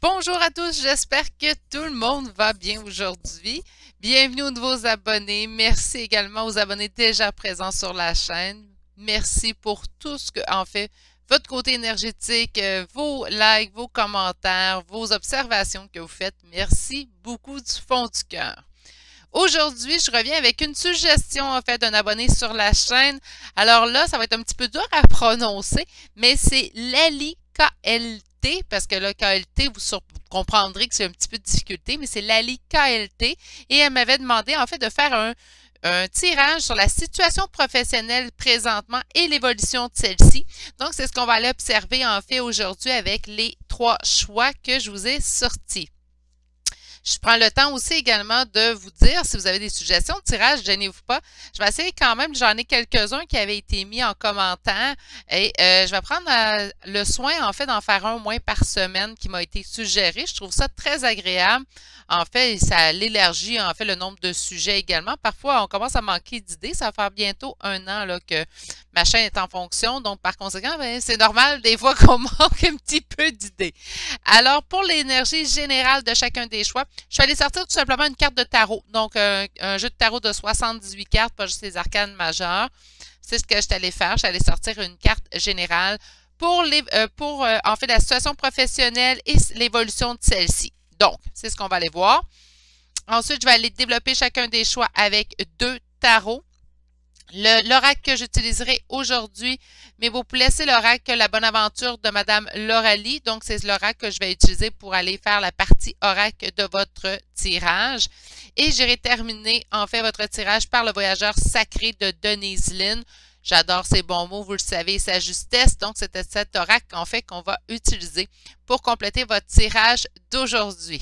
Bonjour à tous, j'espère que tout le monde va bien aujourd'hui. Bienvenue aux nouveaux abonnés. Merci également aux abonnés déjà présents sur la chaîne. Merci pour tout ce que, en fait, votre côté énergétique, vos likes, vos commentaires, vos observations que vous faites. Merci beaucoup du fond du cœur. Aujourd'hui, je reviens avec une suggestion en fait d'un abonné sur la chaîne. Alors là, ça va être un petit peu dur à prononcer, mais c'est Lali KLT, parce que là, KLT, vous comprendrez que c'est un petit peu de difficulté, mais c'est Lali KLT. Et elle m'avait demandé en fait de faire un tirage sur la situation professionnelle présentement et l'évolution de celle-ci. Donc, c'est ce qu'on va aller observer en fait aujourd'hui avec les 3 choix que je vous ai sortis. Je prends le temps aussi également de vous dire, si vous avez des suggestions de tirage, gênez-vous pas. Je vais essayer quand même, j'en ai quelques-uns qui avaient été mis en commentaire et je vais prendre le soin en fait d'en faire un au moins par semaine qui m'a été suggéré. Je trouve ça très agréable. En fait, ça l'élargit en fait le nombre de sujets également. Parfois, on commence à manquer d'idées. Ça va faire bientôt 1 an là, que ma chaîne est en fonction. Donc, par conséquent, c'est normal des fois qu'on manque un petit peu d'idées. Alors, pour l'énergie générale de chacun des choix, je suis allée sortir tout simplement une carte de tarot. Donc, un jeu de tarot de 78 cartes, pas juste les arcanes majeures. C'est ce que je suis allée faire. Je suis allée sortir une carte générale pour en fait, la situation professionnelle et l'évolution de celle-ci. Donc, c'est ce qu'on va aller voir. Ensuite, je vais aller développer chacun des choix avec 2 tarots. L'oracle que j'utiliserai aujourd'hui, mes beaux poulets, c'est l'oracle La Bonne Aventure de Madame Lauralie. Donc, c'est l'oracle que je vais utiliser pour aller faire la partie oracle de votre tirage. Et j'irai terminer, en fait, votre tirage par le voyageur sacré de Denise Lynn. J'adore ces bons mots, vous le savez, sa justesse. Donc, c'était cet oracle, en fait, qu'on va utiliser pour compléter votre tirage d'aujourd'hui.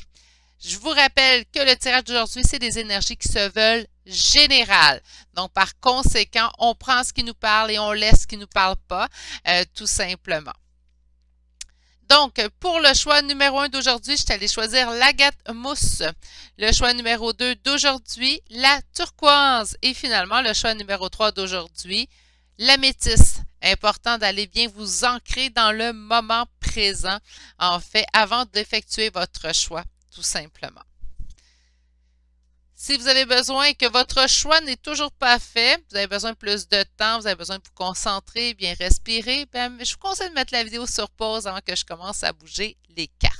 Je vous rappelle que le tirage d'aujourd'hui, c'est des énergies qui se veulent générales. Donc, par conséquent, on prend ce qui nous parle et on laisse ce qui ne nous parle pas, tout simplement. Donc, pour le choix numéro 1 d'aujourd'hui, je suis allée choisir l'agate mousse. Le choix numéro 2 d'aujourd'hui, la turquoise. Et finalement, le choix numéro 3 d'aujourd'hui, la métisse. Important d'aller bien vous ancrer dans le moment présent, en fait, avant d'effectuer votre choix, tout simplement. Si vous avez besoin et que votre choix n'est toujours pas fait, vous avez besoin de plus de temps, vous avez besoin de vous concentrer, bien respirer, bien, je vous conseille de mettre la vidéo sur pause avant que je commence à bouger les cartes.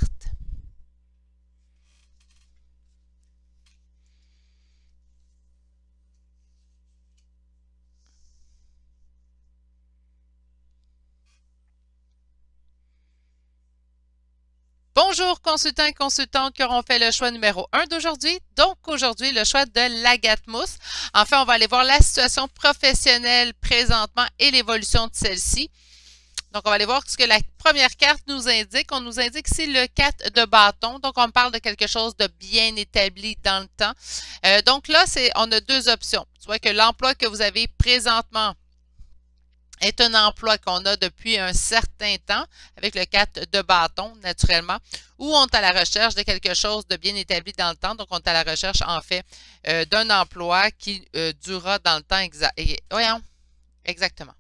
Bonjour consultants et consultantes qui auront fait le choix numéro 1 d'aujourd'hui. Donc aujourd'hui, le choix de l'agate mousse. Enfin, on va aller voir la situation professionnelle présentement et l'évolution de celle-ci. Donc, on va aller voir ce que la première carte nous indique. On nous indique ici le 4 de bâton. Donc, on parle de quelque chose de bien établi dans le temps. Donc là, on a 2 options. Soit que l'emploi que vous avez présentement est un emploi qu'on a depuis un certain temps, avec le 4 de bâton, naturellement, ou on est à la recherche de quelque chose de bien établi dans le temps. Donc, on est à la recherche, en fait, d'un emploi qui durera dans le temps exact. Voyons, exactement.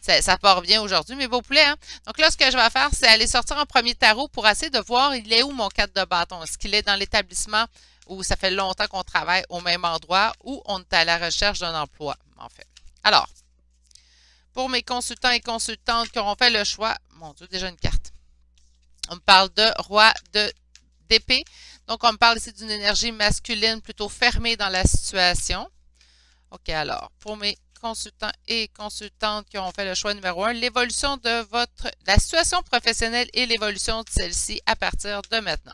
Ça part bien aujourd'hui, mes beaux poulets. Hein? Donc là, ce que je vais faire, c'est aller sortir un premier tarot pour essayer de voir, il est où mon 4 de bâton? Est-ce qu'il est dans l'établissement où ça fait longtemps qu'on travaille au même endroit ou on est à la recherche d'un emploi, en fait. Alors, pour mes consultants et consultantes qui auront fait le choix, mon Dieu, déjà une carte. On me parle de roi d'épée. Donc, on me parle ici d'une énergie masculine plutôt fermée dans la situation. OK, alors, pour mes consultants et consultantes qui auront fait le choix numéro 1, l'évolution de la situation professionnelle et l'évolution de celle-ci à partir de maintenant.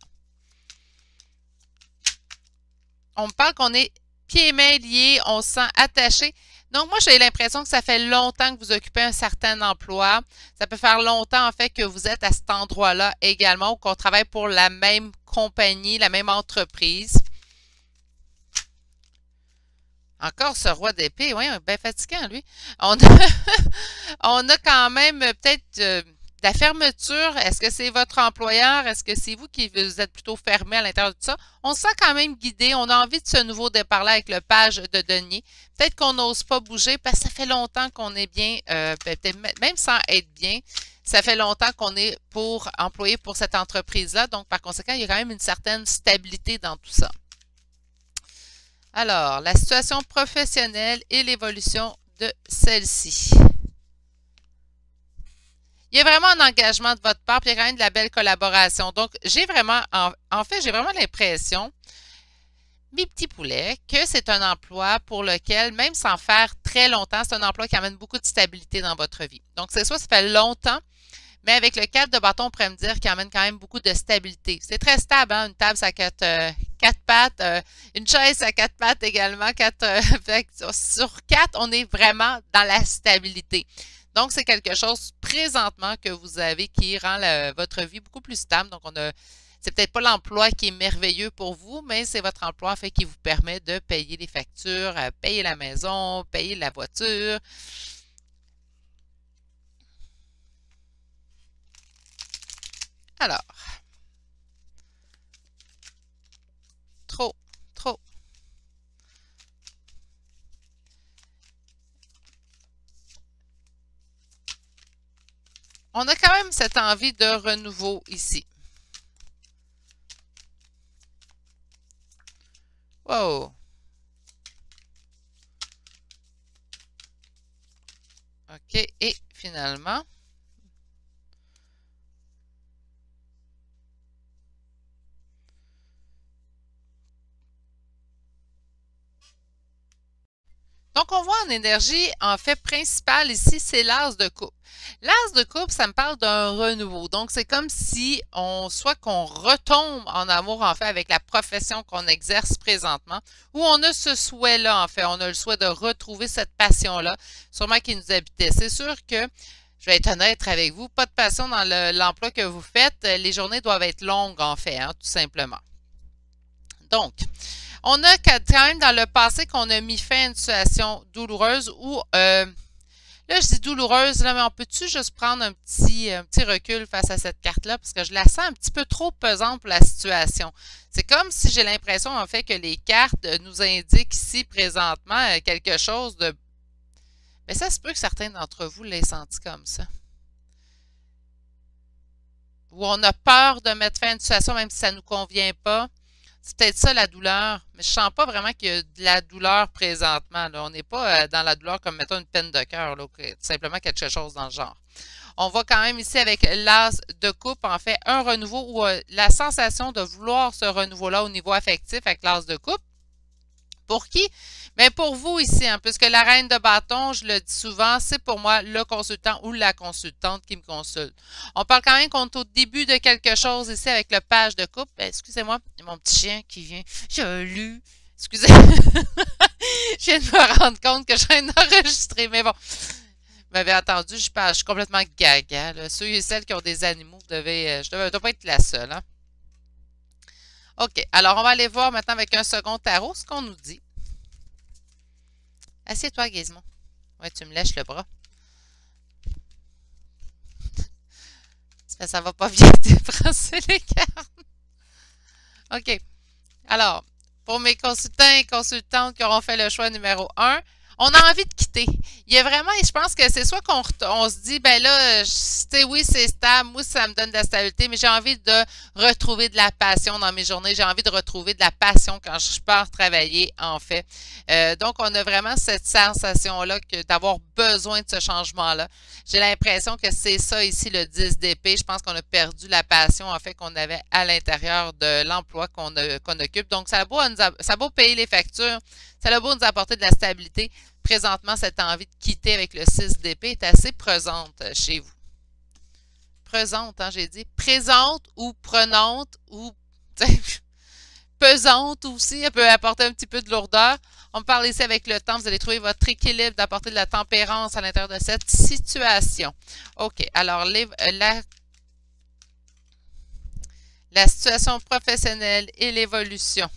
On me parle qu'on est pieds et mains liés, on se sent attaché. Donc, moi, j'ai l'impression que ça fait longtemps que vous occupez un certain emploi. Ça peut faire longtemps, en fait, que vous êtes à cet endroit-là également ou qu'on travaille pour la même compagnie, la même entreprise. Encore ce roi d'épée, oui, bien fatigant, lui. On a quand même peut-être de la fermeture. Est-ce que c'est votre employeur? Est-ce que c'est vous qui vous êtes plutôt fermé à l'intérieur de tout ça? On se sent quand même guidé. On a envie de ce nouveau départ-là avec le page de denier. Peut-être qu'on n'ose pas bouger parce que ça fait longtemps qu'on est bien, peut-être même sans être bien. ça fait longtemps qu'on est employé pour cette entreprise-là. Donc, par conséquent, il y a quand même une certaine stabilité dans tout ça. Alors, la situation professionnelle et l'évolution de celle-ci. Il y a vraiment un engagement de votre part, puis il y a quand même de la belle collaboration. Donc, j'ai vraiment, en fait, j'ai vraiment l'impression, mes petits poulets, que c'est un emploi pour lequel, même sans faire très longtemps, c'est un emploi qui amène beaucoup de stabilité dans votre vie. Donc, c'est soit ça fait longtemps, mais avec le 4 de bâton, on pourrait me dire qu'il amène quand même beaucoup de stabilité. C'est très stable, hein? Une table, ça a quatre pattes, une chaise à 4 pattes également. Sur 4, on est vraiment dans la stabilité. Donc, c'est quelque chose présentement que vous avez qui rend votre vie beaucoup plus stable. Donc, c'est peut-être pas l'emploi qui est merveilleux pour vous, mais c'est votre emploi en fait qui vous permet de payer les factures, payer la maison, payer la voiture. Alors, trop. On a quand même cette envie de renouveau ici. Wow! OK, et finalement, donc, on voit en énergie, en fait, principale ici, c'est l'as de coupe. L'as de coupe, ça me parle d'un renouveau. Donc, c'est comme si soit qu'on retombe en amour, en fait, avec la profession qu'on exerce présentement, ou on a ce souhait-là, en fait. On a le souhait de retrouver cette passion-là, sûrement qui nous habitait. C'est sûr que, je vais être honnête avec vous, pas de passion dans l'emploi que vous faites. Les journées doivent être longues, en fait, hein, tout simplement. Donc, on a quand même dans le passé qu'on a mis fin à une situation douloureuse ou, là je dis douloureuse, là, mais on peut-tu juste prendre un petit recul face à cette carte-là parce que je la sens un petit peu trop pesante pour la situation. C'est comme si j'ai l'impression en fait que les cartes nous indiquent ici présentement quelque chose de... Mais ça se peut que certains d'entre vous l'aient senti comme ça. Ou on a peur de mettre fin à une situation même si ça ne nous convient pas. C'est peut-être ça la douleur, mais je sens pas vraiment qu'il y a de la douleur présentement. Là. On n'est pas dans la douleur comme mettons une peine de cœur, simplement quelque chose dans le genre. On voit quand même ici avec l'as de coupe, en fait, un renouveau ou la sensation de vouloir ce renouveau-là au niveau affectif avec l'as de coupe. Pour qui? Bien, pour vous ici, hein, puisque la reine de bâton, je le dis souvent, c'est pour moi le consultant ou la consultante qui me consulte. On parle quand même qu'on est au début de quelque chose ici avec le page de coupe. Excusez-moi, mon petit chien qui vient. J'ai lu. Excusez. Je viens de me rendre compte que je viens d'enregistrer, mais bon. Vous m'avez entendu, je suis complètement gaga. Là. Ceux et celles qui ont des animaux, je ne dois pas être la seule. Hein? OK. Alors, on va aller voir maintenant avec un second tarot ce qu'on nous dit. Assieds-toi, Gizmo. Ouais, tu me lèches le bras. Ça va pas bien débrasser les cartes. OK. Alors, pour mes consultants et consultantes qui auront fait le choix numéro 1, on a envie de quitter. Il y a vraiment, et je pense que c'est soit qu'on se dit, ben là, oui, c'est stable, moi, ça me donne de la stabilité, mais j'ai envie de retrouver de la passion dans mes journées. J'ai envie de retrouver de la passion quand je pars travailler, en fait. Donc, on a vraiment cette sensation-là d'avoir besoin de ce changement-là. J'ai l'impression que c'est ça ici, le 10 d'épée. Je pense qu'on a perdu la passion, en fait, qu'on avait à l'intérieur de l'emploi qu'on occupe. Donc, ça a beau payer les factures, ça a beau nous apporter de la stabilité. Présentement, cette envie de quitter avec le 6 d'épée est assez présente chez vous. Présente, hein, j'ai dit. Présente ou prenante ou pesante aussi. Elle peut apporter un petit peu de lourdeur. On parle ici avec le temps. Vous allez trouver votre équilibre, d'apporter de la tempérance à l'intérieur de cette situation. OK. Alors, la situation professionnelle et l'évolution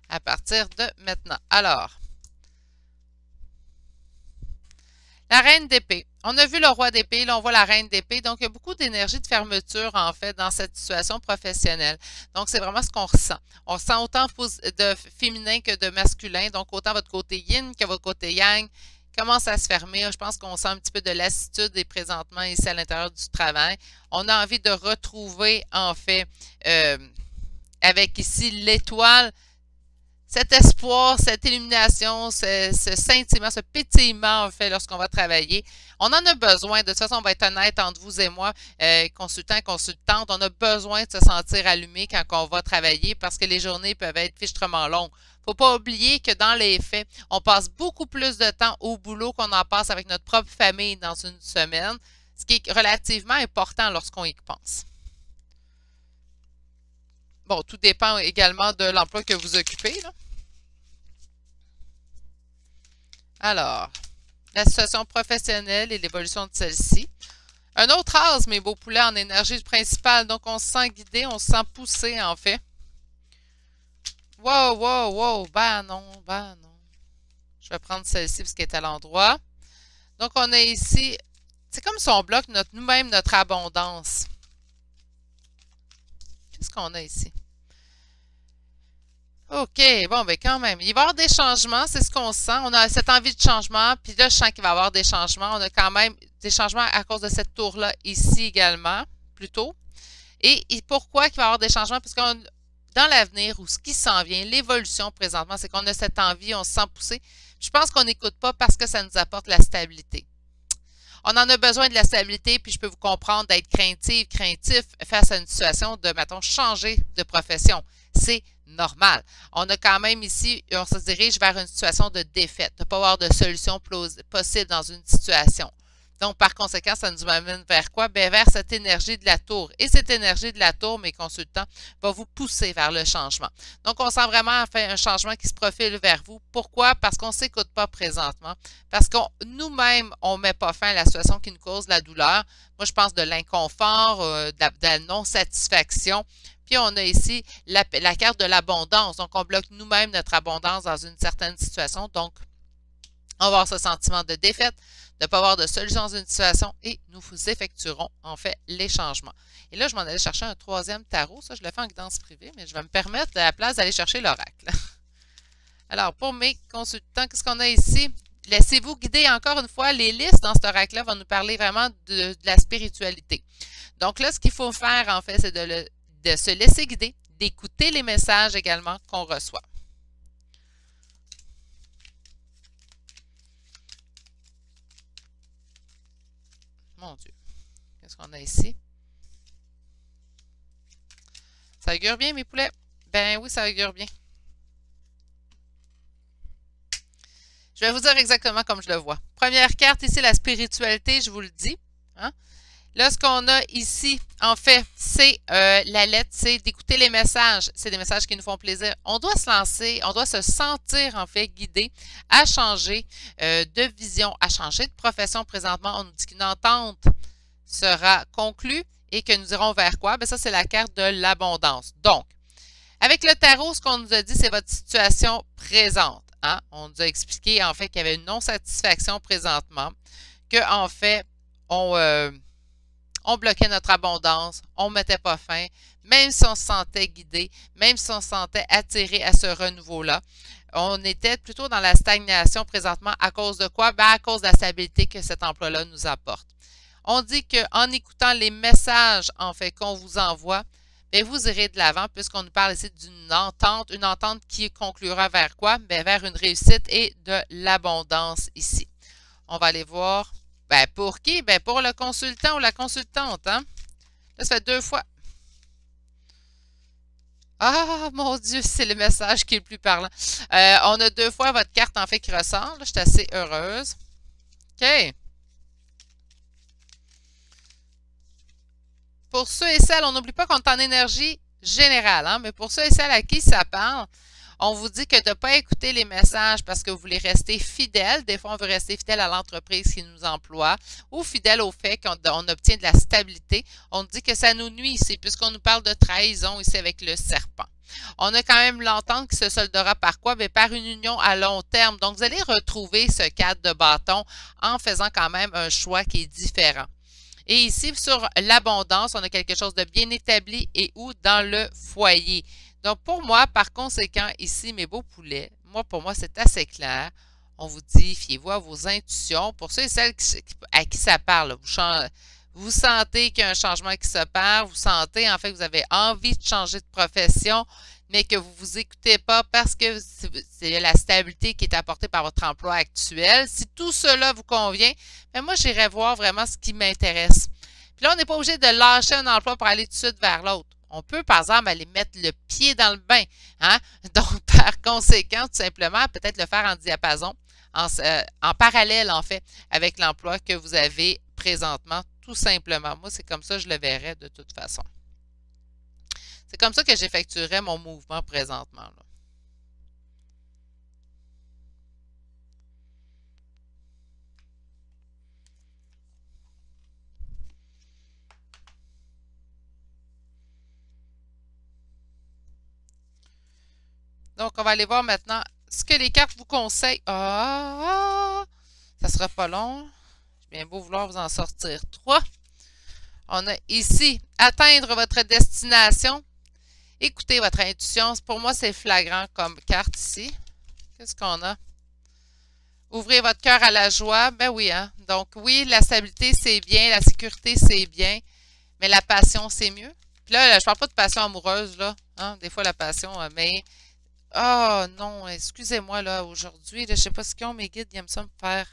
à partir de maintenant. Alors, la reine d'épée. On a vu le roi d'épée, là on voit la reine d'épée. Donc, il y a beaucoup d'énergie de fermeture, en fait, dans cette situation professionnelle. Donc, c'est vraiment ce qu'on ressent. On ressent autant de féminin que de masculin. Donc, autant votre côté yin que votre côté yang. commence à se fermer. Je pense qu'on sent un petit peu de lassitude et présentement ici à l'intérieur du travail. On a envie de retrouver, en fait, avec ici l'étoile, cet espoir, cette illumination, ce scintillement, ce pétillement, en fait, lorsqu'on va travailler. On en a besoin. De toute façon, on va être honnête entre vous et moi, consultants et consultantes. On a besoin de se sentir allumé quand on va travailler parce que les journées peuvent être fichtrement longues. Faut pas oublier que dans les faits, on passe beaucoup plus de temps au boulot qu'on en passe avec notre propre famille dans une semaine, ce qui est relativement important lorsqu'on y pense. Bon, tout dépend également de l'emploi que vous occupez, là. Alors, la situation professionnelle et l'évolution de celle-ci. Un autre as, mes beaux poulets, en énergie principale. Donc, on se sent guidé, on se sent poussé, en fait. Wow, wow, wow. Ben non, ben non. Je vais prendre celle-ci parce qu'elle est à l'endroit. Donc, on a ici, c'est comme si on bloque nous-mêmes notre abondance. Qu'est-ce qu'on a ici? OK, bon, ben quand même. Il va y avoir des changements, c'est ce qu'on sent. On a cette envie de changement, puis là, je sens qu'il va y avoir des changements. On a quand même des changements à cause de cette tour-là ici également, plutôt. Et pourquoi il va y avoir des changements? Parce que dans l'avenir, ou ce qui s'en vient, l'évolution présentement, c'est qu'on a cette envie, on se sent poussé. Je pense qu'on n'écoute pas parce que ça nous apporte la stabilité. On en a besoin de la stabilité, puis je peux vous comprendre d'être craintif face à une situation de, mettons, changer de profession. C'est normal. On a quand même ici, on se dirige vers une situation de défaite, de ne pas avoir de solution possible dans une situation. Donc, par conséquent, ça nous amène vers quoi? Bien, vers cette énergie de la tour. Et cette énergie de la tour, mes consultants, va vous pousser vers le changement. Donc, on sent vraiment enfin, un changement qui se profile vers vous. Pourquoi? Parce qu'on ne s'écoute pas présentement. Parce que nous-mêmes, on ne met pas fin à la situation qui nous cause la douleur. Moi, je pense de l'inconfort, de la non-satisfaction. Puis, on a ici la carte de l'abondance. Donc, on bloque nous-mêmes notre abondance dans une certaine situation. Donc, on va avoir ce sentiment de défaite, de ne pas avoir de solution dans une situation et nous effectuerons en fait les changements. Et là, je m'en allais chercher un troisième tarot. Ça, je le fais en guidance privée, mais je vais me permettre à la place d'aller chercher l'oracle. Alors, pour mes consultants, qu'est-ce qu'on a ici? Laissez-vous guider encore une fois. Les listes dans cet oracle-là vont nous parler vraiment de la spiritualité. Donc là, ce qu'il faut faire, en fait, c'est de se laisser guider, d'écouter les messages également qu'on reçoit. Mon Dieu. Qu'est-ce qu'on a ici? Ça augure bien, mes poulets? Ben oui, ça augure bien. Je vais vous dire exactement comme je le vois. Première carte ici, la spiritualité, je vous le dis. Hein? Là, ce qu'on a ici, en fait, c'est la lettre C, d'écouter les messages. C'est des messages qui nous font plaisir. On doit se lancer, on doit se sentir, en fait, guidé à changer de vision, à changer de profession. Présentement, on nous dit qu'une entente sera conclue et que nous irons vers quoi? Bien, ça, c'est la carte de l'abondance. Donc, avec le tarot, ce qu'on nous a dit, c'est votre situation présente. Hein? On nous a expliqué, en fait, qu'il y avait une non-satisfaction présentement, qu'en fait, on bloquait notre abondance, on ne mettait pas fin, même si on se sentait guidé, même si on se sentait attiré à ce renouveau-là. On était plutôt dans la stagnation présentement à cause de quoi? Bien, à cause de la stabilité que cet emploi-là nous apporte. On dit qu'en écoutant les messages, en fait, qu'on vous envoie, bien, vous irez de l'avant puisqu'on nous parle ici d'une entente, une entente qui conclura vers quoi? Bien, vers une réussite et de l'abondance ici. On va aller voir. Ben, pour qui? Ben, pour le consultant ou la consultante, hein? Là, ça fait 2 fois. Ah, mon Dieu, c'est le message qui est le plus parlant. On a 2 fois votre carte, en fait, qui ressort. Là, je suis assez heureuse. OK. Pour ceux et celles, on n'oublie pas qu'on est en énergie générale, hein? Mais pour ceux et celles à qui ça parle, on vous dit que de ne pas écouter les messages parce que vous voulez rester fidèle. Des fois, on veut rester fidèle à l'entreprise qui nous emploie ou fidèle au fait qu'on obtient de la stabilité. On dit que ça nous nuit ici puisqu'on nous parle de trahison ici avec le serpent. On a quand même l'entente qui se soldera par quoi? Bien, par une union à long terme. Donc, vous allez retrouver ce cadre de bâton en faisant quand même un choix qui est différent. Et ici, sur l'abondance, on a quelque chose de bien établi et ou dans le foyer. Donc, pour moi, par conséquent, ici, mes beaux poulets, pour moi, c'est assez clair. On vous dit, fiez-vous à vos intuitions. Pour ceux et celles à qui ça parle, vous sentez qu'il y a un changement qui s'opère, vous sentez en fait que vous avez envie de changer de profession, mais que vous ne vous écoutez pas parce que c'est la stabilité qui est apportée par votre emploi actuel. Si tout cela vous convient, bien moi, j'irai voir vraiment ce qui m'intéresse. Puis là, on n'est pas obligé de lâcher un emploi pour aller tout de suite vers l'autre. On peut, par exemple, aller mettre le pied dans le bain. Hein? Donc, par conséquent, tout simplement, peut-être le faire en diapason, en parallèle, en fait, avec l'emploi que vous avez présentement, tout simplement. Moi, c'est comme ça que je le verrais de toute façon. C'est comme ça que j'effectuerais mon mouvement présentement, là. Donc, on va aller voir maintenant ce que les cartes vous conseillent. Ça sera pas long. J'ai bien beau vouloir vous en sortir 3. On a ici, atteindre votre destination. Écoutez votre intuition. Pour moi, c'est flagrant comme carte ici. Qu'est-ce qu'on a? Ouvrez votre cœur à la joie. Ben oui, hein? Donc oui, la stabilité, c'est bien. La sécurité, c'est bien. Mais la passion, c'est mieux. Puis là, je parle pas de passion amoureuse, là. Hein? Des fois, la passion, mais... Oh non, excusez-moi, là, aujourd'hui, je sais pas ce qu'ils ont, mes guides, ils aiment ça me faire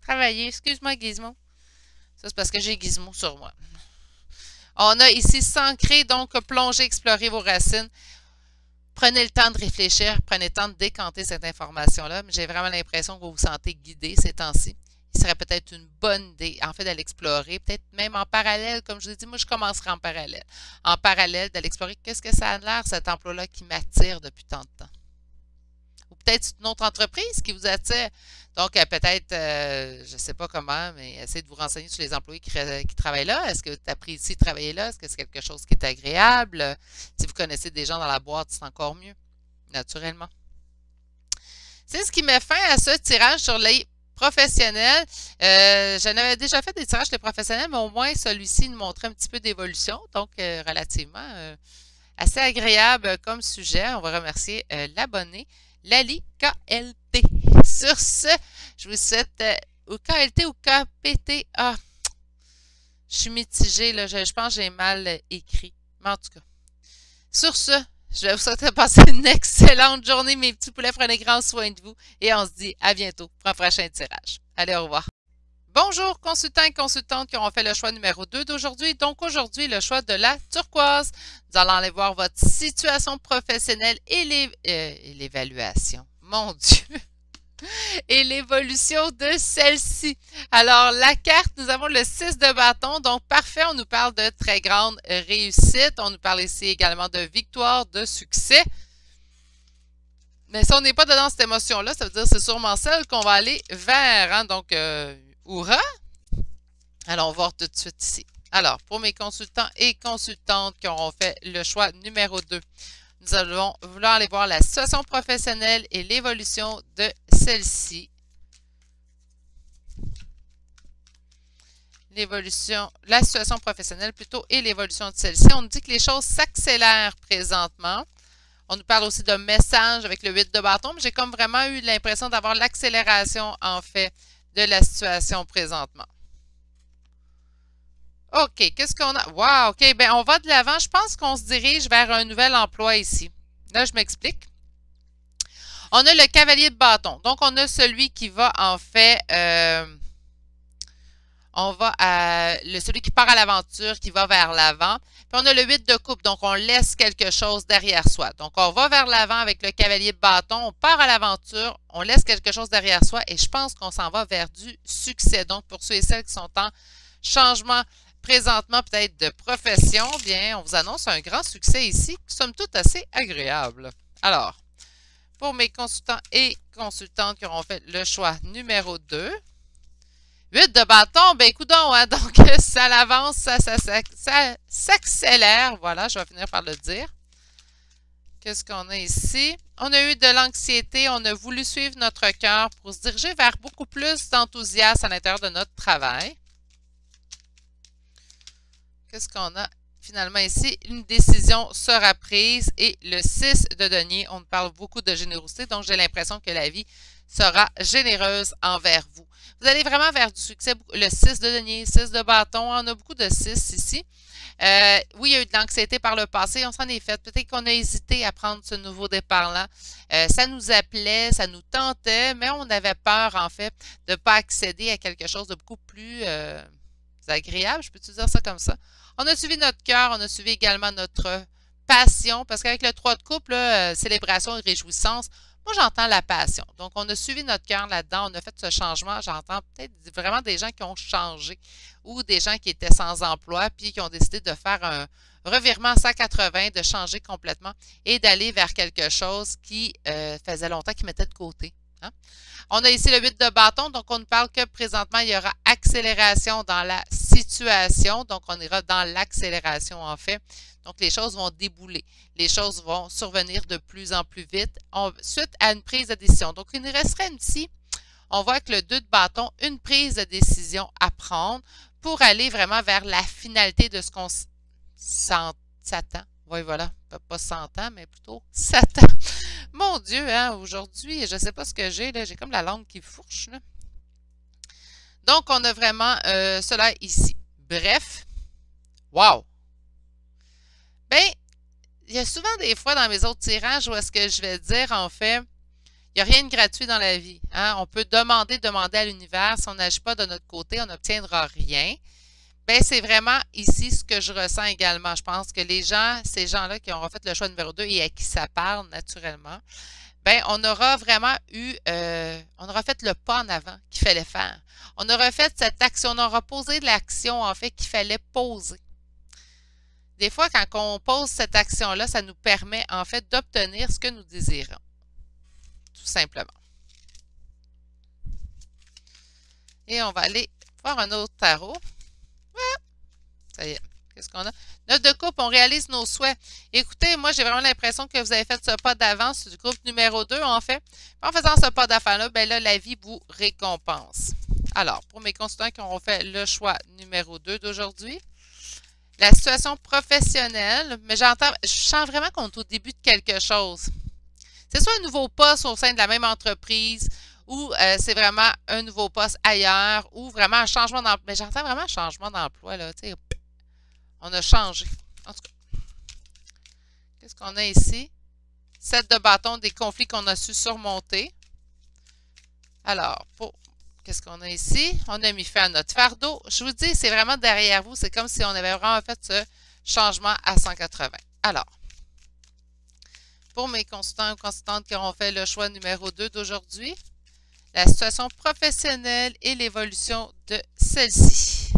travailler. Excuse-moi, Gizmo. Ça, c'est parce que j'ai Gizmo sur moi. On a ici s'ancrer, donc plonger, explorer vos racines. Prenez le temps de réfléchir, prenez le temps de décanter cette information-là. J'ai vraiment l'impression que vous vous sentez guidé ces temps-ci. Il serait peut-être une bonne idée, en fait, d'aller explorer, peut-être même en parallèle, comme je vous ai dit, moi, je commencerai en parallèle. En parallèle, d'aller explorer qu'est-ce que ça a l'air, cet emploi-là qui m'attire depuis tant de temps. Ou peut-être une autre entreprise qui vous attire. Donc, peut-être, je ne sais pas comment, mais essayez de vous renseigner sur les employés qui travaillent là. Est-ce que tu apprécies de travailler là? Est-ce que c'est quelque chose qui est agréable? Si vous connaissez des gens dans la boîte, c'est encore mieux, naturellement. C'est ce qui met fin à ce tirage sur les professionnels. J'en avais déjà fait des tirages sur les professionnels, mais au moins celui-ci nous montrait un petit peu d'évolution, donc relativement assez agréable comme sujet. On va remercier l'abonné Lali KLT. Sur ce, je vous souhaite ou KLT ou KPT. Ah, je suis mitigée, là. Je pense que j'ai mal écrit. Mais en tout cas, sur ce, je vais vous souhaiter de passer une excellente journée, mes petits poulets. Prenez grand soin de vous et on se dit à bientôt pour un prochain tirage. Allez, au revoir. Bonjour, consultants et consultantes qui auront fait le choix numéro 2 d'aujourd'hui. Donc, aujourd'hui, le choix de la turquoise. Nous allons aller voir votre situation professionnelle et l'évaluation. Mon Dieu! Et l'évolution de celle-ci. Alors, la carte, nous avons le 6 de bâton. Donc, parfait, on nous parle de très grande réussite. On nous parle ici également de victoire, de succès. Mais si on n'est pas dedans cette émotion-là, ça veut dire que c'est sûrement celle qu'on va aller vers. Hein? Donc, Hurrah! Allons voir tout de suite ici. Alors, pour mes consultants et consultantes qui auront fait le choix numéro 2, nous allons vouloir aller voir la situation professionnelle et l'évolution de celle-ci. La situation professionnelle plutôt et l'évolution de celle-ci. On nous dit que les choses s'accélèrent présentement. On nous parle aussi d'un message avec le 8 de bâton, mais j'ai comme vraiment eu l'impression d'avoir l'accélération en fait de la situation présentement. OK, qu'est-ce qu'on a? Wow, OK, bien, on va de l'avant. Je pense qu'on se dirige vers un nouvel emploi ici. Là, je m'explique. On a le cavalier de bâton. Donc, on a celui qui va, en fait, celui qui part à l'aventure, qui va vers l'avant. Puis, on a le 8 de coupe. Donc, on laisse quelque chose derrière soi. Donc, on va vers l'avant avec le cavalier de bâton. On part à l'aventure. On laisse quelque chose derrière soi. Et je pense qu'on s'en va vers du succès. Donc, pour ceux et celles qui sont en changement présentement peut-être de profession, bien, on vous annonce un grand succès ici, somme toute assez agréable. Alors, pour mes consultants et consultantes qui auront fait le choix numéro 2, 8 de bâton, ben coudonc, hein, donc ça l'avance, ça s'accélère, voilà, je vais finir par le dire. Qu'est-ce qu'on a ici? On a eu de l'anxiété, on a voulu suivre notre cœur pour se diriger vers beaucoup plus d'enthousiasme à l'intérieur de notre travail. Qu'est-ce qu'on a finalement ici? Une décision sera prise et le 6 de denier, on parle beaucoup de générosité, donc j'ai l'impression que la vie sera généreuse envers vous. Vous allez vraiment vers du succès. Le 6 de denier, 6 de bâton, on a beaucoup de 6 ici. Oui, il y a eu de l'anxiété par le passé, on s'en est fait. Peut-être qu'on a hésité à prendre ce nouveau départ-là. Ça nous appelait, ça nous tentait, mais on avait peur, en fait, de ne pas accéder à quelque chose de beaucoup plus agréable, je peux-tu dire ça comme ça? On a suivi notre cœur, on a suivi également notre passion, parce qu'avec le 3 de couple, là, célébration et réjouissance, moi, j'entends la passion. Donc, on a suivi notre cœur là-dedans, on a fait ce changement. J'entends peut-être vraiment des gens qui ont changé ou des gens qui étaient sans emploi puis qui ont décidé de faire un revirement à 180, de changer complètement et d'aller vers quelque chose qui faisait longtemps qu'ils mettaient de côté. Hein? On a ici le 8 de bâton, donc on ne parle que présentement, il y aura accélération dans la situation. Donc, on ira dans l'accélération en fait. Donc, les choses vont débouler. Les choses vont survenir de plus en plus vite suite à une prise de décision. Donc, il nous resterait ici, on voit que le 2 de bâton, une prise de décision à prendre pour aller vraiment vers la finalité de ce qu'on s'attend. Oui, voilà, pas s'entend, mais plutôt s'attend. Mon Dieu, hein, aujourd'hui, je ne sais pas ce que j'ai, là, j'ai comme la langue qui fourche, là. Donc, on a vraiment cela ici. Bref, wow! Bien, il y a souvent des fois dans mes autres tirages où est-ce que je vais dire, en fait, il n'y a rien de gratuit dans la vie. Hein? On peut demander à l'univers. Si on n'agit pas de notre côté, on n'obtiendra rien. Bien, c'est vraiment ici ce que je ressens également. Je pense que les gens, ces gens-là qui auront fait le choix numéro 2 et à qui ça parle naturellement, bien, on aura vraiment on aura fait le pas en avant qu'il fallait faire. On aura fait cette action, on aura posé de l'action, en fait, qu'il fallait poser. Des fois, quand on pose cette action-là, ça nous permet, en fait, d'obtenir ce que nous désirons. Tout simplement. Et on va aller voir un autre tarot. Ah, ça y est. Qu'est-ce qu'on a? 9 de coupe, on réalise nos souhaits. Écoutez, moi, j'ai vraiment l'impression que vous avez fait ce pas d'avance du groupe numéro 2, en fait. En faisant ce pas d'affaires-là, bien là, la vie vous récompense. Alors, pour mes consultants qui auront fait le choix numéro 2 d'aujourd'hui, la situation professionnelle, mais je sens vraiment qu'on est au début de quelque chose. C'est soit un nouveau poste au sein de la même entreprise ou c'est vraiment un nouveau poste ailleurs ou vraiment un changement d'emploi. Mais j'entends vraiment un changement d'emploi, là. Tu sais, on a changé. En tout cas, qu'est-ce qu'on a ici? 7 de bâton, des conflits qu'on a su surmonter. Alors, qu'est-ce qu'on a ici? On a mis fin à notre fardeau. Je vous dis, c'est vraiment derrière vous. C'est comme si on avait vraiment fait ce changement à 180. Alors, pour mes consultants ou consultantes qui auront fait le choix numéro 2 d'aujourd'hui, la situation professionnelle et l'évolution de celle-ci.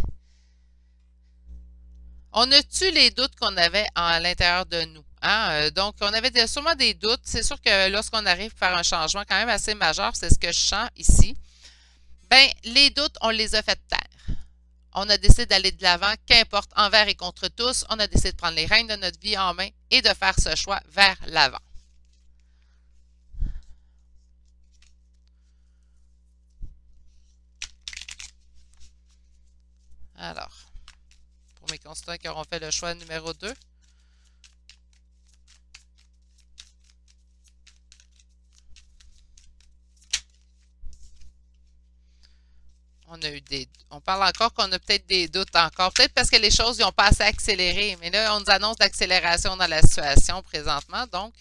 On a tué les doutes qu'on avait à l'intérieur de nous. Hein? Donc, on avait sûrement des doutes. C'est sûr que lorsqu'on arrive à faire un changement quand même assez majeur, c'est ce que je sens ici, bien, les doutes, on les a fait taire. On a décidé d'aller de l'avant, qu'importe, envers et contre tous. On a décidé de prendre les rênes de notre vie en main et de faire ce choix vers l'avant. Alors, pour mes consultants qui auront fait le choix numéro 2, on parle encore qu'on a peut-être des doutes encore, peut-être parce que les choses n'ont pas assez accéléré, mais là, on nous annonce l'accélération dans la situation présentement, donc.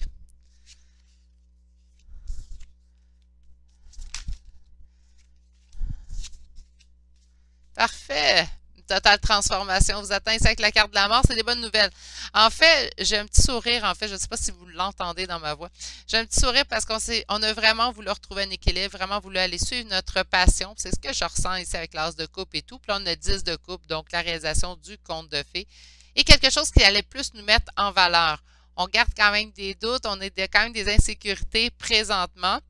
Parfait! Totale transformation vous attend ici avec la carte de la mort, c'est des bonnes nouvelles. En fait, j'ai un petit sourire, en fait, je ne sais pas si vous l'entendez dans ma voix. J'ai un petit sourire parce on a vraiment voulu retrouver un équilibre, vraiment voulu aller suivre notre passion. C'est ce que je ressens ici avec l'as de coupe et tout. Puis là, on a 10 de coupe, donc la réalisation du conte de fées. Et quelque chose qui allait plus nous mettre en valeur. On garde quand même des doutes, on a quand même des insécurités présentement.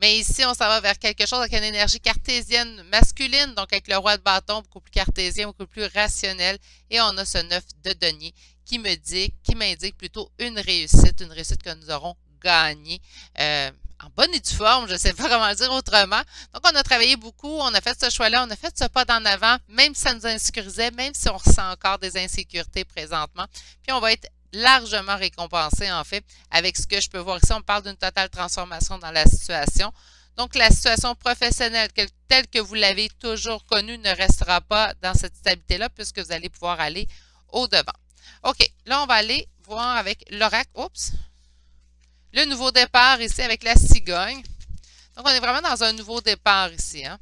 Mais ici, on s'en va vers quelque chose avec une énergie cartésienne masculine, donc avec le roi de bâton, beaucoup plus cartésien, beaucoup plus rationnel. Et on a ce 9 de denier qui m'indique plutôt une réussite que nous aurons gagnée en bonne et due forme, je ne sais pas comment le dire autrement. Donc, on a travaillé beaucoup, on a fait ce choix-là, on a fait ce pas d'en avant, même si ça nous insécurisait, même si on ressent encore des insécurités présentement. Puis, on va être largement récompensé, en fait, avec ce que je peux voir ici. On parle d'une totale transformation dans la situation. Donc, la situation professionnelle telle que vous l'avez toujours connue ne restera pas dans cette stabilité-là puisque vous allez pouvoir aller au-devant. OK, là, on va aller voir avec l'oracle. Oups! Le nouveau départ ici avec la cigogne. Donc, on est vraiment dans un nouveau départ ici, hein?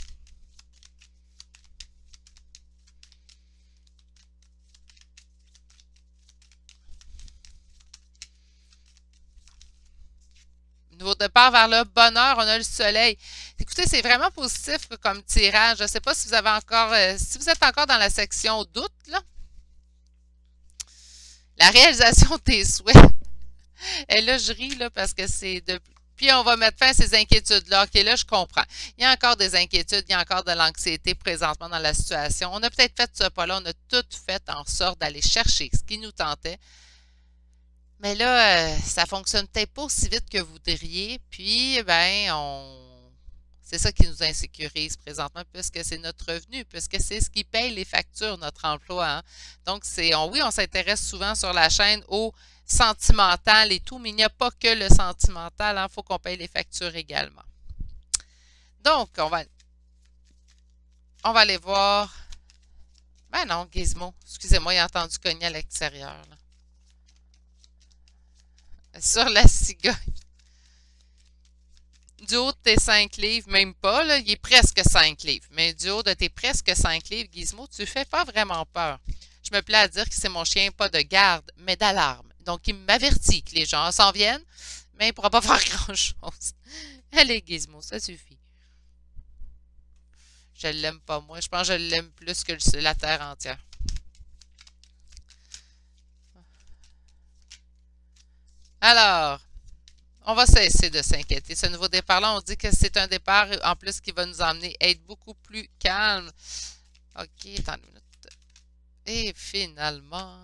Nouveau départ vers le bonheur, on a le soleil. Écoutez, c'est vraiment positif comme tirage. Je ne sais pas si vous avez encore, si vous êtes encore dans la section doute, là. La réalisation de tes souhaits. Et là, je ris, là, parce que c'est de... Puis, on va mettre fin à ces inquiétudes-là. OK, là, je comprends. Il y a encore des inquiétudes, il y a encore de l'anxiété présentement dans la situation. On a peut-être fait ce pas-là, on a tout fait en sorte d'aller chercher ce qui nous tentait. Mais là, ça fonctionne peut-être pas aussi vite que vous voudriez. Puis, ben, c'est ça qui nous insécurise présentement, puisque c'est notre revenu, puisque c'est ce qui paye les factures, notre emploi, hein. Donc, oui, on s'intéresse souvent sur la chaîne au sentimental et tout, mais il n'y a pas que le sentimental, hein. Il faut qu'on paye les factures également. Donc, on va aller voir. Ben non, Gizmo. Excusez-moi, il a entendu cogner à l'extérieur, là. Sur la cigogne. Du haut de tes 5 livres, même pas, là, il est presque 5 livres. Mais du haut de tes presque 5 livres, Gizmo, tu fais pas vraiment peur. Je me plais à dire que c'est mon chien, pas de garde, mais d'alarme. Donc, il m'avertit que les gens s'en viennent, mais il ne pourra pas faire grand-chose. Allez, Gizmo, ça suffit. Je l'aime pas, moi. Je pense que je l'aime plus que la terre entière. Alors, on va cesser de s'inquiéter. Ce nouveau départ-là, on dit que c'est un départ en plus qui va nous emmener à être beaucoup plus calme. OK, attends une minute. Et finalement,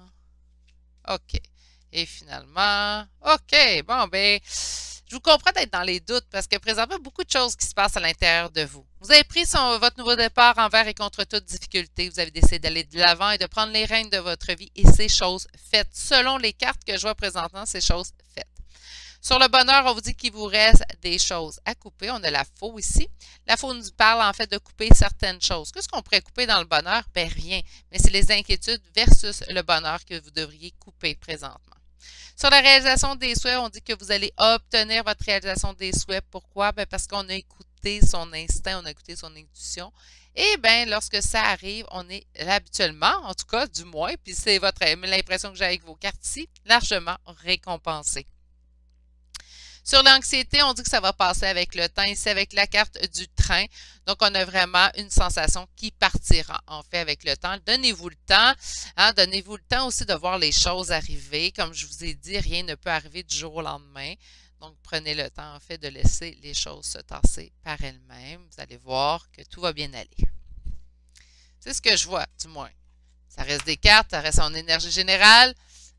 OK. Et finalement, OK. Bon, ben, je vous comprends d'être dans les doutes parce que présentement, beaucoup de choses qui se passent à l'intérieur de vous. Vous avez pris votre nouveau départ envers et contre toute difficulté. Vous avez décidé d'aller de l'avant et de prendre les rênes de votre vie et c'est chose faite. Selon les cartes que je vois présentement, c'est chose faite. Sur le bonheur, on vous dit qu'il vous reste des choses à couper. On a la faux ici. La faux nous parle en fait de couper certaines choses. Qu'est-ce qu'on pourrait couper dans le bonheur? Ben rien. Mais c'est les inquiétudes versus le bonheur que vous devriez couper présentement. Sur la réalisation des souhaits, on dit que vous allez obtenir votre réalisation des souhaits. Pourquoi? Ben parce qu'on a écouté son instinct, on a écouté son intuition. Et bien, lorsque ça arrive, on est habituellement, en tout cas, du moins, puis c'est l'impression que j'ai avec vos cartes ici, largement récompensé. Sur l'anxiété, on dit que ça va passer avec le temps. Ici, avec la carte du train. Donc, on a vraiment une sensation qui partira, en fait, avec le temps. Donnez-vous le temps. Hein, donnez-vous le temps aussi de voir les choses arriver. Comme je vous ai dit, rien ne peut arriver du jour au lendemain. Donc, prenez le temps, en fait, de laisser les choses se tasser par elles-mêmes. Vous allez voir que tout va bien aller. C'est ce que je vois, du moins. Ça reste des cartes, ça reste en énergie générale.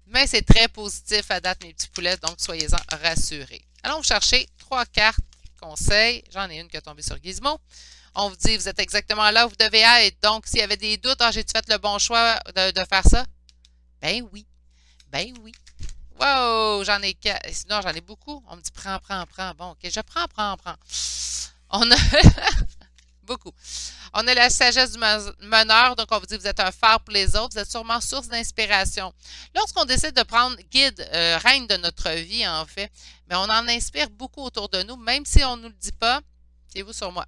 Mais c'est très positif à date, mes petits poulets, donc soyez-en rassurés. Allons chercher 3 cartes conseils. J'en ai une qui est tombée sur Gizmo. On vous dit, vous êtes exactement là où vous devez être. Donc, s'il y avait des doutes, j'ai-tu fait le bon choix de faire ça? Ben oui. Ben oui. Wow! J'en ai 4. Sinon, j'en ai beaucoup. On me dit, prends. Bon, OK, je prends. On a... beaucoup. On a la sagesse du meneur, donc on vous dit vous êtes un phare pour les autres, vous êtes sûrement source d'inspiration. Lorsqu'on décide de prendre guide, reine de notre vie, en fait, mais on en inspire beaucoup autour de nous, même si on ne nous le dit pas, fiez-vous sur moi.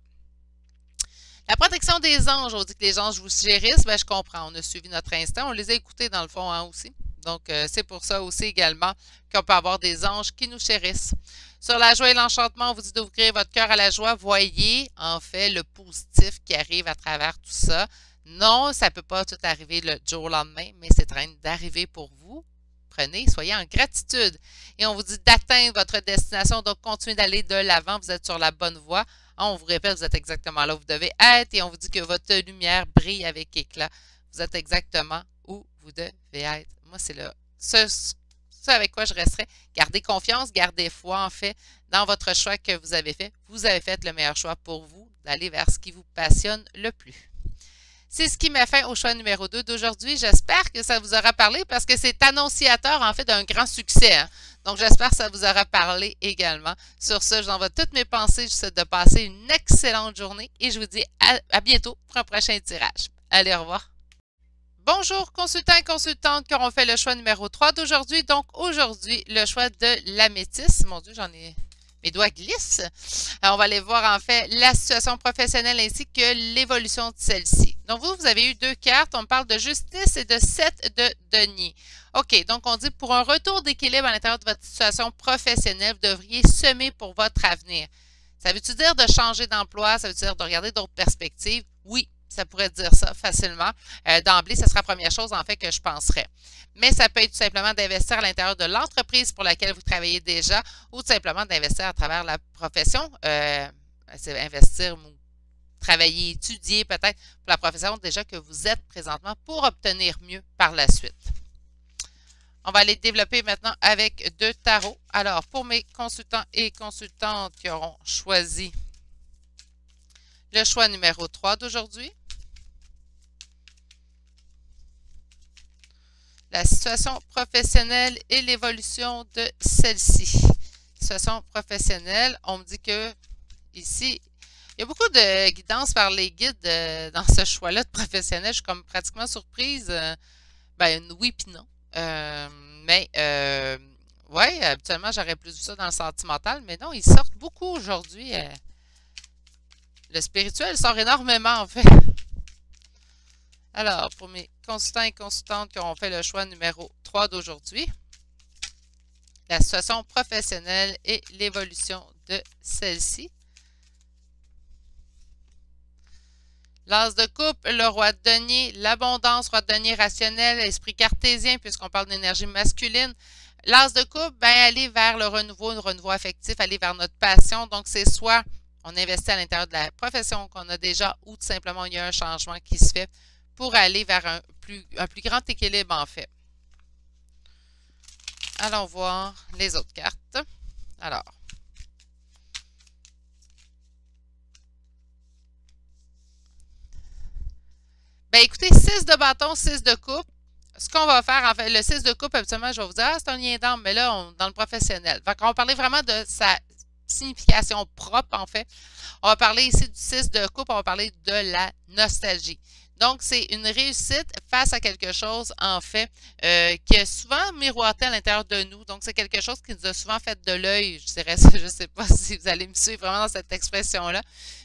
La protection des anges, on dit que les anges vous chérissent, ben, je comprends, on a suivi notre instinct, on les a écoutés dans le fond hein, aussi. Donc, c'est pour ça aussi également qu'on peut avoir des anges qui nous chérissent. Sur la joie et l'enchantement, on vous dit d'ouvrir votre cœur à la joie. Voyez, en fait, le positif qui arrive à travers tout ça. Non, ça ne peut pas tout arriver le jour au lendemain, mais c'est en train d'arriver pour vous. Prenez, soyez en gratitude. Et on vous dit d'atteindre votre destination, donc continuez d'aller de l'avant. Vous êtes sur la bonne voie. On vous répète, vous êtes exactement là où vous devez être et on vous dit que votre lumière brille avec éclat. Vous êtes exactement où vous devez être. Moi, c'est ce avec quoi je resterai. Gardez confiance, gardez foi, en fait, dans votre choix que vous avez fait. Vous avez fait le meilleur choix pour vous, d'aller vers ce qui vous passionne le plus. C'est ce qui met fin au choix numéro 2 d'aujourd'hui. J'espère que ça vous aura parlé parce que c'est annonciateur en fait d'un grand succès, hein. Donc j'espère que ça vous aura parlé également. Sur ce, je vous envoie toutes mes pensées. Je vous souhaite de passer une excellente journée et je vous dis à bientôt pour un prochain tirage. Allez, au revoir. Bonjour consultants et consultantes qui auront fait le choix numéro 3 d'aujourd'hui. Donc aujourd'hui, le choix de l'améthyste. Mon Dieu, mes doigts glissent. Alors, on va aller voir en fait la situation professionnelle ainsi que l'évolution de celle-ci. Donc vous avez eu 2 cartes. On parle de justice et de 7 de denier. OK, donc on dit pour un retour d'équilibre à l'intérieur de votre situation professionnelle, vous devriez semer pour votre avenir. Ça veut-tu dire de changer d'emploi? Ça veut dire de regarder d'autres perspectives? Oui. Ça pourrait dire ça facilement. D'emblée, ce sera la première chose en fait que je penserais. Mais ça peut être tout simplement d'investir à l'intérieur de l'entreprise pour laquelle vous travaillez déjà ou tout simplement d'investir à travers la profession. C'est investir ou travailler, étudier peut-être pour la profession déjà que vous êtes présentement pour obtenir mieux par la suite. On va aller développer maintenant avec 2 tarots. Alors, pour mes consultants et consultantes qui auront choisi le choix numéro 3 d'aujourd'hui, la situation professionnelle et l'évolution de celle-ci. Situation professionnelle, on me dit que ici, il y a beaucoup de guidance par les guides dans ce choix-là de professionnel. Je suis comme pratiquement surprise. Ben oui puis non. Ouais, habituellement, j'aurais plus vu ça dans le sentimental, mais non, ils sortent beaucoup aujourd'hui. Le spirituel sort énormément, en fait. Alors, pour mes consultants et consultantes qui ont fait le choix numéro 3 d'aujourd'hui, la situation professionnelle et l'évolution de celle-ci. L'as de coupe, le roi de denier, l'abondance, roi de denier rationnel, esprit cartésien, puisqu'on parle d'énergie masculine. L'as de coupe, ben, aller vers le renouveau affectif, aller vers notre passion. Donc, c'est soit on investit à l'intérieur de la profession qu'on a déjà ou tout simplement il y a un changement qui se fait pour aller vers un plus grand équilibre en fait. Allons voir les autres cartes. Alors, ben écoutez, 6 de bâton, 6 de coupe. Ce qu'on va faire, en fait, le 6 de coupe, habituellement, je vais vous dire, ah, c'est un lien d'âme, mais là, dans le professionnel. Donc, on va parler vraiment de sa signification propre, en fait. On va parler ici du 6 de coupe, on va parler de la nostalgie. Donc, c'est une réussite face à quelque chose, en fait, qui est souvent miroité à l'intérieur de nous. Donc, c'est quelque chose qui nous a souvent fait de l'œil, je dirais ça, je ne sais pas si vous allez me suivre vraiment dans cette expression-là,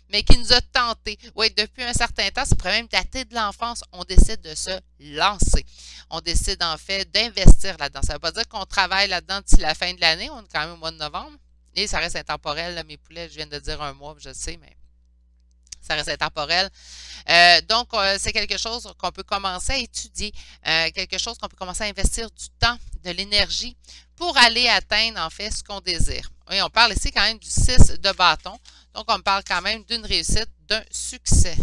mais qui nous a tenté. Oui, depuis un certain temps, ça pourrait même dater de l'enfance, on décide de se lancer. On décide, en fait, d'investir là-dedans. Ça ne veut pas dire qu'on travaille là-dedans d'ici la fin de l'année, on est quand même au mois de novembre, et ça reste intemporel, là, mes poulets, je viens de dire un mois, je sais, mais ça reste intemporel. Donc, c'est quelque chose qu'on peut commencer à étudier, quelque chose qu'on peut commencer à investir du temps, de l'énergie pour aller atteindre, en fait, ce qu'on désire. Oui, on parle ici quand même du 6 de bâton. Donc, on parle quand même d'une réussite, d'un succès.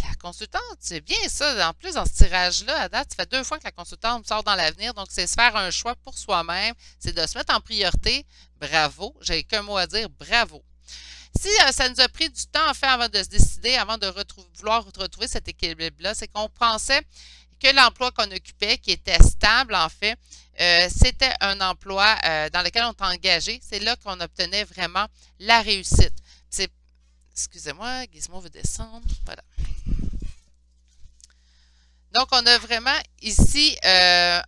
La consultante, c'est bien ça. En plus, dans ce tirage-là, à date, ça fait 2 fois que la consultante sort dans l'avenir. Donc, c'est se faire un choix pour soi-même. C'est de se mettre en priorité. Bravo. J'ai qu'un mot à dire. Bravo. Si ça nous a pris du temps, en fait, avant de se décider, avant de vouloir retrouver cet équilibre-là, c'est qu'on pensait que l'emploi qu'on occupait, qui était stable, en fait, c'était un emploi dans lequel on était engagé. C'est là qu'on obtenait vraiment la réussite. Excusez-moi, Gizmo veut descendre. Voilà. Donc, on a vraiment ici,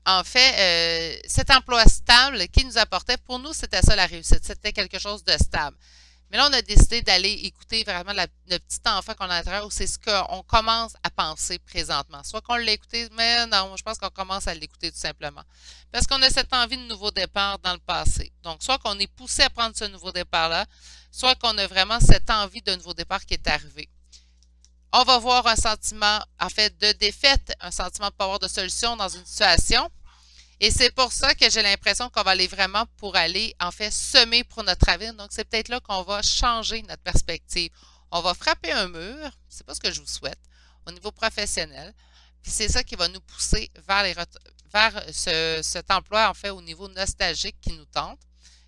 en fait, cet emploi stable qui nous apportait, pour nous, c'était ça la réussite. C'était quelque chose de stable. Mais là, on a décidé d'aller écouter vraiment le petit enfant qu'on a à l'intérieur, où c'est ce qu'on commence à penser présentement. Soit qu'on l'a écouté, mais non, je pense qu'on commence à l'écouter tout simplement. Parce qu'on a cette envie de nouveau départ dans le passé. Donc, soit qu'on est poussé à prendre ce nouveau départ-là, soit qu'on a vraiment cette envie de nouveau départ qui est arrivé. On va voir un sentiment, en fait, de défaite, un sentiment de ne pas avoir de solution dans une situation. Et c'est pour ça que j'ai l'impression qu'on va aller vraiment pour aller, en fait, semer pour notre avenir. Donc, c'est peut-être là qu'on va changer notre perspective. On va frapper un mur, c'est pas ce que je vous souhaite, au niveau professionnel. Puis c'est ça qui va nous pousser vers cet emploi, en fait, au niveau nostalgique qui nous tente,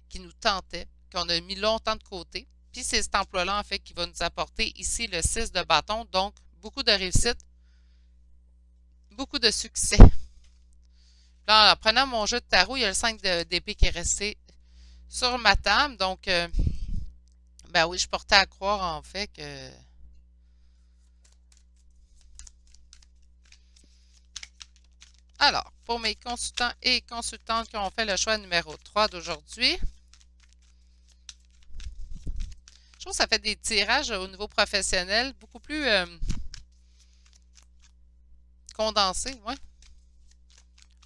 qui nous tentait, qu'on a mis longtemps de côté. Puis c'est cet emploi-là, en fait, qui va nous apporter ici le 6 de bâton. Donc, beaucoup de réussite, beaucoup de succès. Là, en prenant mon jeu de tarot, il y a le 5 d'épée qui est resté sur ma table. Donc, ben oui, je portais à croire, en fait, que... Alors, pour mes consultants et consultantes qui ont fait le choix numéro 3 d'aujourd'hui, je trouve que ça fait des tirages au niveau professionnel beaucoup plus condensés. Ouais.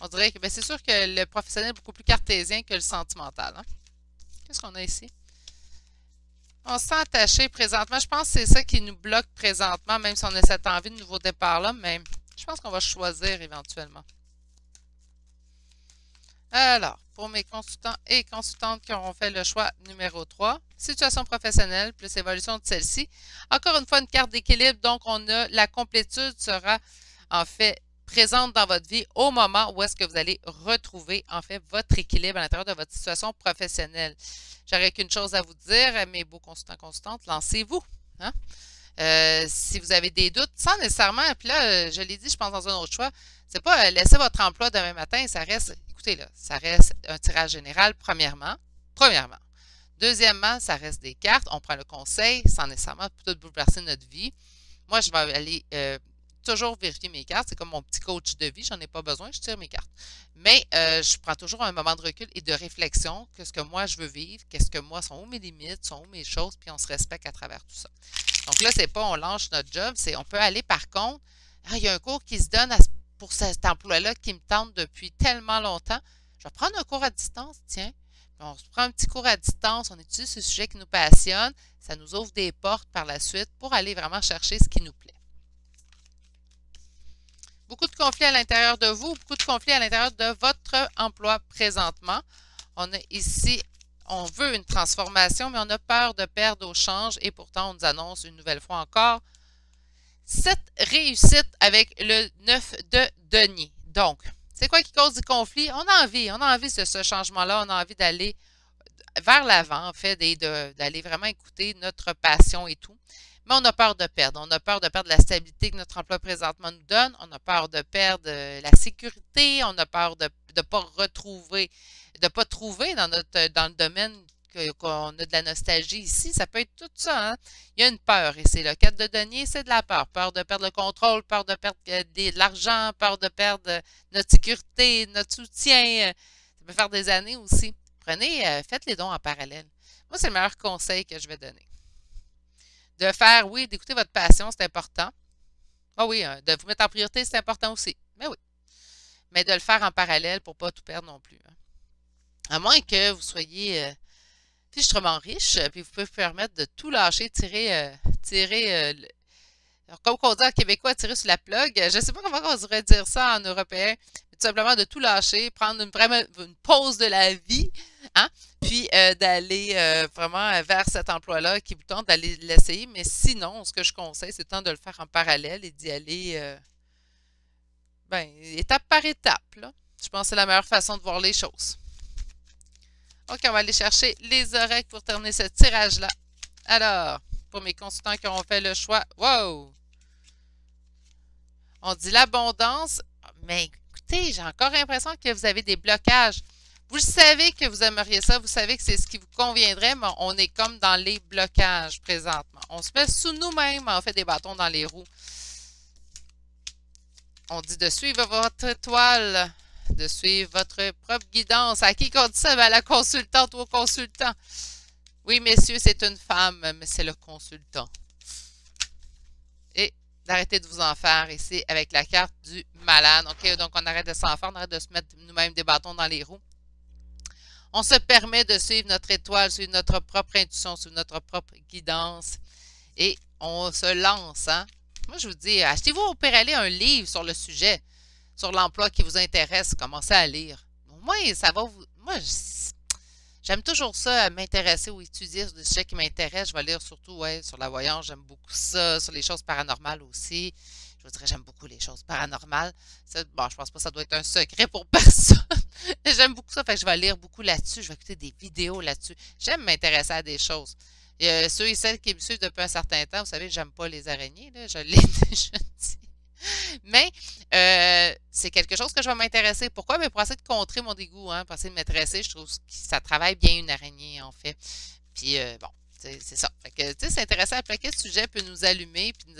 On dirait que c'est sûr que le professionnel est beaucoup plus cartésien que le sentimental. Hein? Qu'est-ce qu'on a ici? On se sent attaché présentement. Je pense que c'est ça qui nous bloque présentement, même si on a cette envie de nouveau départ-là, mais je pense qu'on va choisir éventuellement. Alors, pour mes consultants et consultantes qui auront fait le choix numéro 3, situation professionnelle plus évolution de celle-ci. Encore une fois, une carte d'équilibre, donc on a la complétude sera en fait présente dans votre vie au moment où est-ce que vous allez retrouver en fait votre équilibre à l'intérieur de votre situation professionnelle. J'aurais qu'une chose à vous dire, mes beaux consultants consultantes, lancez-vous. Hein? Si vous avez des doutes, sans nécessairement, puis là, je l'ai dit, je pense dans un autre choix, c'est pas laisser votre emploi demain matin, ça reste, écoutez là, ça reste un tirage général, premièrement. Deuxièmement, ça reste des cartes, on prend le conseil sans nécessairement tout bouleverser notre vie. Moi, je vais aller toujours vérifier mes cartes, c'est comme mon petit coach de vie, j'en ai pas besoin, je tire mes cartes. Mais je prends toujours un moment de recul et de réflexion, qu'est-ce que moi je veux vivre, qu'est-ce que moi, sont où mes limites, sont où mes choses, puis on se respecte à travers tout ça. Donc là, c'est pas on lâche notre job, c'est on peut aller par contre, il y a un cours qui se donne pour cet emploi-là qui me tente depuis tellement longtemps. Je vais prendre un cours à distance, tiens. On se prend un petit cours à distance, on étudie ce sujet qui nous passionne, ça nous ouvre des portes par la suite pour aller vraiment chercher ce qui nous plaît. Beaucoup de conflits à l'intérieur de vous, beaucoup de conflits à l'intérieur de votre emploi présentement. On a ici, on veut une transformation, mais on a peur de perdre au change et pourtant on nous annonce une nouvelle fois encore cette réussite avec le 9 de denier. Donc, c'est quoi qui cause du conflit? On a envie de ce changement-là, on a envie d'aller vers l'avant, en fait, d'aller vraiment écouter notre passion et tout. Mais on a peur de perdre. On a peur de perdre la stabilité que notre emploi présentement nous donne. On a peur de perdre la sécurité. On a peur de ne pas retrouver, de ne pas trouver dans le domaine qu'on a de la nostalgie ici. Ça peut être tout ça. Hein? Il y a une peur ici. Le 4 de denier, c'est de la peur. Peur de perdre le contrôle, peur de perdre de l'argent, peur de perdre notre sécurité, notre soutien. Ça peut faire des années aussi. Prenez, faites les dons en parallèle. Moi, c'est le meilleur conseil que je vais donner. De faire, oui, d'écouter votre passion, c'est important. Ah oui, de vous mettre en priorité, c'est important aussi. Mais oui. Mais de le faire en parallèle pour ne pas tout perdre non plus. Hein. À moins que vous soyez fichtrement riche, puis vous pouvez vous permettre de tout lâcher, tirer comme on dit en québécois, tirer sur la plug. Je ne sais pas comment on devrait dire ça en européen, mais tout simplement de tout lâcher, prendre vraiment une pause de la vie, hein? Puis d'aller vraiment vers cet emploi-là qui vous tente d'aller l'essayer. Mais sinon, ce que je conseille, c'est le temps de le faire en parallèle et d'y aller étape par étape. Là. Je pense que c'est la meilleure façon de voir les choses. OK, on va aller chercher les oreilles pour terminer ce tirage-là. Alors, pour mes consultants qui auront fait le choix, wow! On dit l'abondance, mais écoutez, j'ai encore l'impression que vous avez des blocages. Vous savez que vous aimeriez ça, vous savez que c'est ce qui vous conviendrait, mais on est comme dans les blocages présentement. On se met sous nous-mêmes, on fait des bâtons dans les roues. On dit de suivre votre étoile, de suivre votre propre guidance. À qui qu'on dit ça? À la consultante ou au consultant. Oui, messieurs, c'est une femme, mais c'est le consultant. Et d'arrêter de vous en faire ici avec la carte du malade. OK, donc on arrête de s'en faire, on arrête de se mettre nous-mêmes des bâtons dans les roues. On se permet de suivre notre étoile, suivre notre propre intuition, suivre notre propre guidance. Et on se lance, hein? Moi, je vous dis, achetez-vous au pire aller un livre sur le sujet, sur l'emploi qui vous intéresse. Commencez à lire. Moi, ça va vous... Moi, j'aime toujours ça, m'intéresser ou étudier sur des sujets qui m'intéressent. Je vais lire surtout sur la voyance, j'aime beaucoup ça, sur les choses paranormales aussi. Je vous dirais, j'aime beaucoup les choses paranormales. Ça, bon, je pense pas que ça doit être un secret pour personne. J'aime beaucoup ça, fait que je vais lire beaucoup là-dessus, je vais écouter des vidéos là-dessus. J'aime m'intéresser à des choses. Ceux et celles qui me suivent depuis un certain temps, vous savez, j'aime pas les araignées, là, je l'ai déjà dit. Mais c'est quelque chose que je vais m'intéresser. Pourquoi? Mais pour essayer de contrer mon dégoût, hein, pour essayer de m'intéresser, je trouve que ça travaille bien une araignée, en fait. Puis bon, c'est ça. Fait que, tu sais, s'intéresser à plein de sujets peut nous allumer, puis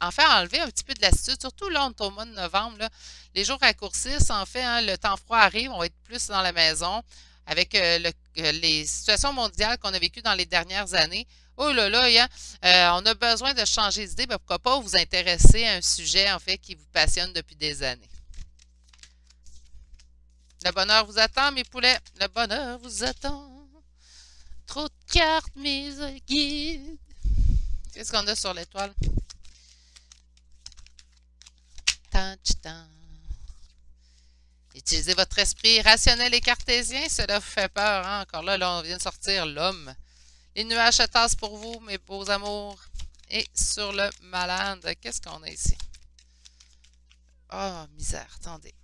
en fait enlever un petit peu de lassitude, surtout là, on est au mois de novembre, là, les jours raccourcissent, en fait, hein, le temps froid arrive, on va être plus dans la maison avec les situations mondiales qu'on a vécues dans les dernières années. Oh là là, hein, on a besoin de changer d'idée, ben pourquoi pas vous intéresser à un sujet, en fait, qui vous passionne depuis des années. Le bonheur vous attend, mes poulets. Le bonheur vous attend. Trop de cartes, mes guides. Qu'est-ce qu'on a sur l'étoile? Utilisez votre esprit rationnel et cartésien, cela vous fait peur, hein? Encore là, on vient de sortir l'homme. Les nuages se tassent pour vous, mes beaux amours. Et sur le malade, qu'est-ce qu'on a ici? Oh, misère, attendez.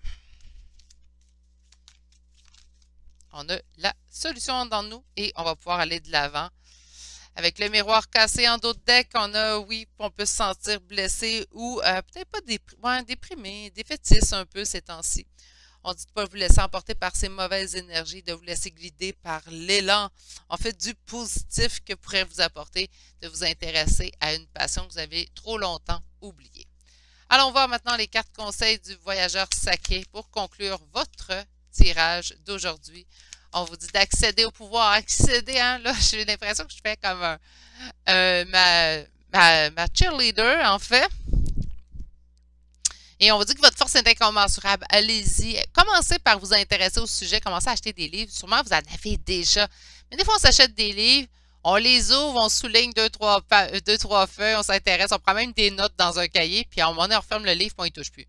On a la solution dans nous et on va pouvoir aller de l'avant. Avec le miroir cassé en dos de deck, on a, oui, on peut se sentir blessé ou peut-être pas déprimé, défaitiste un peu ces temps-ci. On dit de ne pas vous laisser emporter par ces mauvaises énergies, de vous laisser guider par l'élan, en fait, du positif que pourrait vous apporter, de vous intéresser à une passion que vous avez trop longtemps oubliée. Allons voir maintenant les cartes conseils du voyageur sacré pour conclure votre tirage d'aujourd'hui. On vous dit d'accéder au pouvoir, accéder, hein, là, j'ai l'impression que je fais comme ma cheerleader, en fait. Et on vous dit que votre force est incommensurable. Allez-y. Commencez par vous intéresser au sujet. Commencez à acheter des livres. Sûrement, vous en avez déjà. Mais des fois, on s'achète des livres. On les ouvre, on souligne deux, trois feuilles, on s'intéresse. On prend même des notes dans un cahier. Puis à un moment donné, on referme le livre, puis on ne touche plus.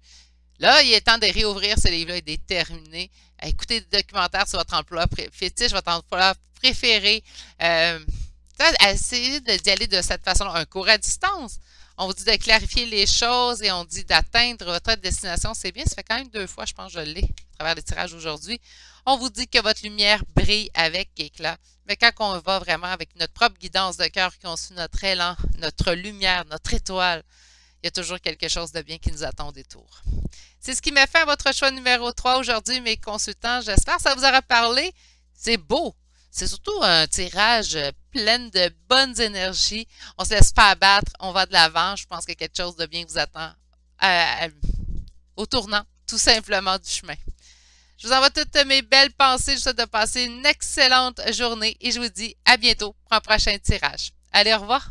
Là, il est temps de réouvrir ce livre-là et de les terminer. Écoutez des documentaires sur votre emploi fétiche, votre emploi préféré. Essayez d'y aller de cette façon-là. Un cours à distance. On vous dit de clarifier les choses et on dit d'atteindre votre destination. C'est bien, ça fait quand même 2 fois, je pense, que je l'ai à travers les tirages aujourd'hui. On vous dit que votre lumière brille avec éclat. Mais quand on va vraiment avec notre propre guidance de cœur, qu'on suit notre élan, notre lumière, notre étoile, il y a toujours quelque chose de bien qui nous attend au détour. C'est ce qui m'a fait à votre choix numéro 3 aujourd'hui, mes consultants. J'espère que ça vous aura parlé. C'est beau. C'est surtout un tirage plein de bonnes énergies. On se laisse pas abattre, on va de l'avant. Je pense que quelque chose de bien vous attend au tournant, tout simplement, du chemin. Je vous envoie toutes mes belles pensées. Je vous souhaite de passer une excellente journée et je vous dis à bientôt pour un prochain tirage. Allez, au revoir!